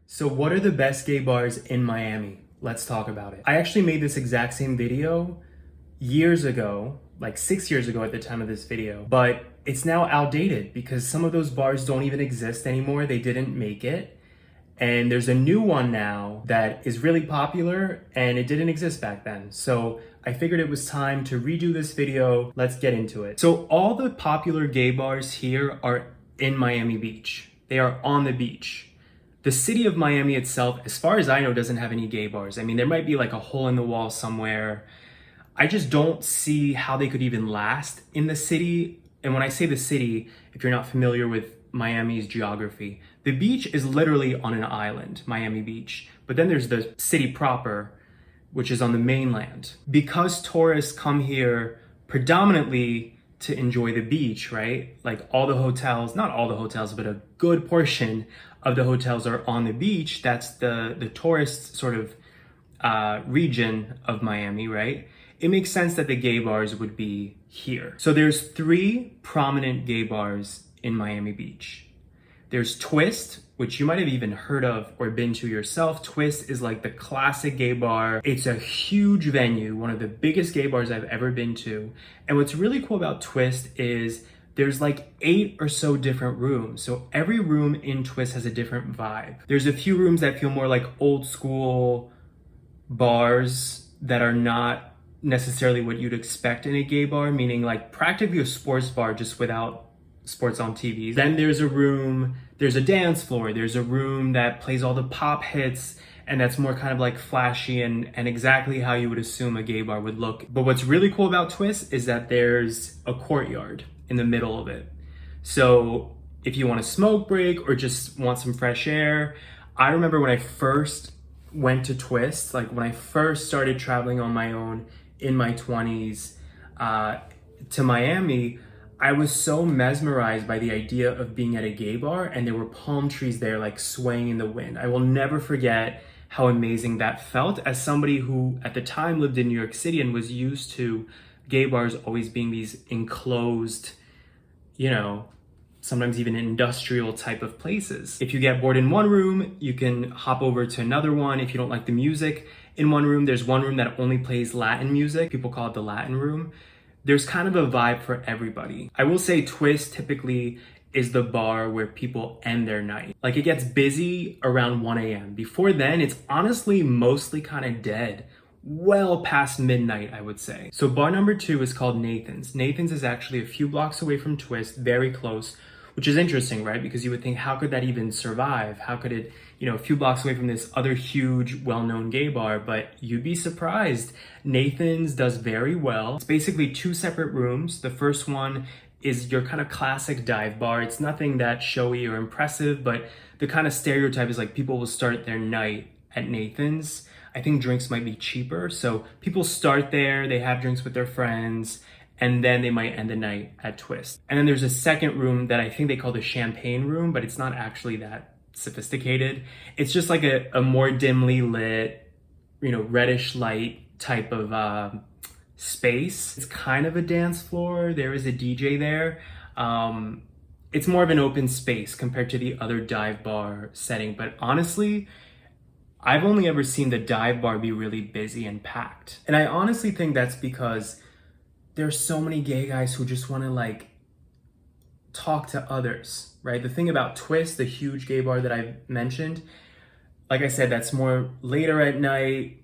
So what are the best gay bars in Miami? Let's talk about it. I actually made this exact same video years ago, like 6 years ago at the time of this video, but it's now outdated because some of those bars don't even exist anymore. They didn't make it. And there's a new one now that is really popular and it didn't exist back then. So I figured it was time to redo this video. Let's get into it. So all the popular gay bars here are in Miami Beach. They are on the beach. The city of Miami itself, as far as I know, doesn't have any gay bars. I mean, there might be like a hole in the wall somewhere. I just don't see how they could even last in the city. And when I say the city, if you're not familiar with Miami's geography, the beach is literally on an island, Miami Beach. But then there's the city proper, which is on the mainland. Because tourists come here predominantly to enjoy the beach, right? Like all the hotels, not all the hotels, but a good portion of the hotels are on the beach. That's the tourist sort of region of Miami, right? It makes sense that the gay bars would be here. So there's 3 prominent gay bars in Miami Beach. There's Twist, which you might have even heard of or been to yourself. Twist is like the classic gay bar. It's a huge venue, one of the biggest gay bars I've ever been to. And what's really cool about Twist is there's like 8 or so different rooms. So every room in Twist has a different vibe. There's a few rooms that feel more like old school bars that are not necessarily what you'd expect in a gay bar, meaning like practically a sports bar just without sports on TV. Then there's a dance floor, there's a room that plays all the pop hits, and that's more kind of like flashy and exactly how you would assume a gay bar would look. But what's really cool about Twist is that there's a courtyard in the middle of it. So if you want a smoke break or just want some fresh air, I remember when I first went to Twist, like when I first started traveling on my own in my 20s to Miami, I was so mesmerized by the idea of being at a gay bar and there were palm trees there like swaying in the wind. I will never forget how amazing that felt as somebody who at the time lived in New York City and was used to gay bars always being these enclosed, sometimes even industrial type of places. If you get bored in one room, you can hop over to another one. If you don't like the music in one room, there's one room that only plays Latin music. People call it the Latin room. There's kind of a vibe for everybody. I will say Twist typically is the bar where people end their night. Like it gets busy around 1 a.m. Before then, it's honestly mostly kind of dead. Well past midnight, I would say. So bar number 2 is called Nathan's. Nathan's is actually a few blocks away from Twist, very close, which is interesting, right? Because you would think, how could that even survive? How could it, a few blocks away from this other huge, well-known gay bar? But you'd be surprised. Nathan's does very well. It's basically 2 separate rooms. The first one is your kind of classic dive bar. It's nothing that showy or impressive, but the kind of stereotype is like people will start their night at Nathan's. I think drinks might be cheaper. So people start there, they have drinks with their friends, and then they might end the night at Twist. And then there's a second room that I think they call the champagne room, but it's not actually that sophisticated. It's just like a more dimly lit, reddish light type of space. It's kind of a dance floor. There is a DJ there. It's more of an open space compared to the other dive bar setting. But honestly, I've only ever seen the dive bar be really busy and packed. And I honestly think that's because there's so many gay guys who just want to like talk to others, right? The thing about Twist, the huge gay bar that I've mentioned, like I said, that's more later at night.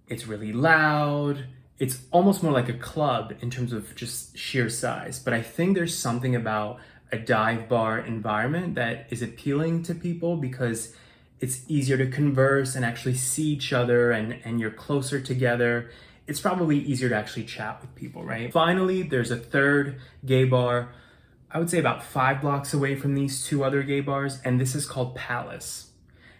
It's really loud. It's almost more like a club in terms of just sheer size. But I think there's something about a dive bar environment that is appealing to people because it's easier to converse and actually see each other and you're closer together. It's probably easier to actually chat with people, right? Finally, there's a third gay bar, I would say about 5 blocks away from these 2 other gay bars, and this is called Palace.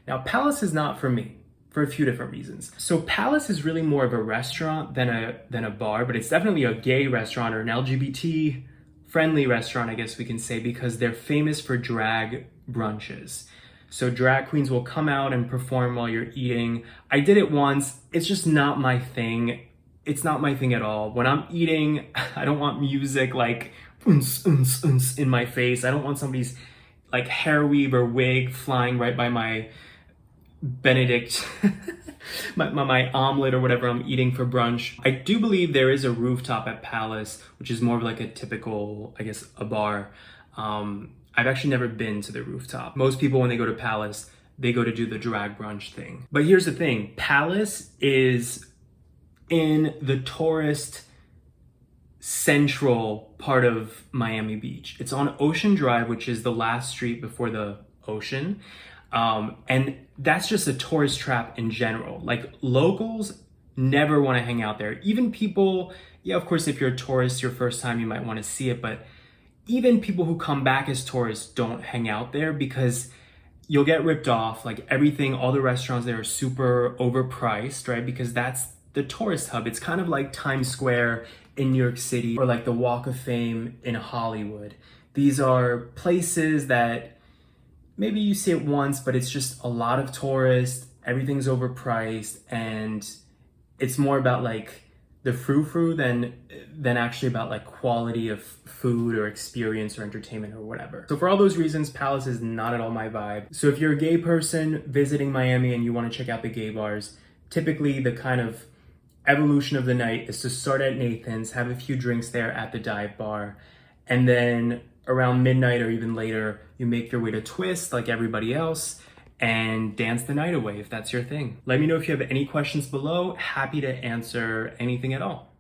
Now, Palace is not for me for a few different reasons. So Palace is really more of a restaurant than a bar, but it's definitely a gay restaurant or an LGBT friendly restaurant, I guess we can say, because they're famous for drag brunches. So drag queens will come out and perform while you're eating. I did it once. It's just not my thing. It's not my thing at all. When I'm eating, I don't want music like in my face. I don't want somebody's like hair weave or wig flying right by my Benedict, my omelet or whatever I'm eating for brunch. I do believe there is a rooftop at Palace, which is more of like a typical, I guess, a bar. I've actually never been to the rooftop. Most people, when they go to Palace, they go to do the drag brunch thing. But here's the thing, Palace is in the tourist central part of Miami Beach. It's on Ocean Drive, which is the last street before the ocean. And that's just a tourist trap in general. Like, locals never want to hang out there. Even people, yeah, of course, if you're a tourist, your first time, you might want to see it, but even people who come back as tourists don't hang out there because you'll get ripped off. Like, everything, all the restaurants there are super overpriced, right? Because that's the tourist hub. It's kind of like Times Square in New York City, or like the Walk of Fame in Hollywood. These are places that maybe you see it once, but it's just a lot of tourists, everything's overpriced, and it's more about like the frou-frou than actually about like quality of food or experience or entertainment or whatever. So for all those reasons, Palace is not at all my vibe. So if you're a gay person visiting Miami and you want to check out the gay bars, typically the kind of evolution of the night is to start at Nathan's, have a few drinks there at the dive bar, and then around midnight or even later, you make your way to Twist like everybody else and dance the night away if that's your thing. Let me know if you have any questions below. Happy to answer anything at all.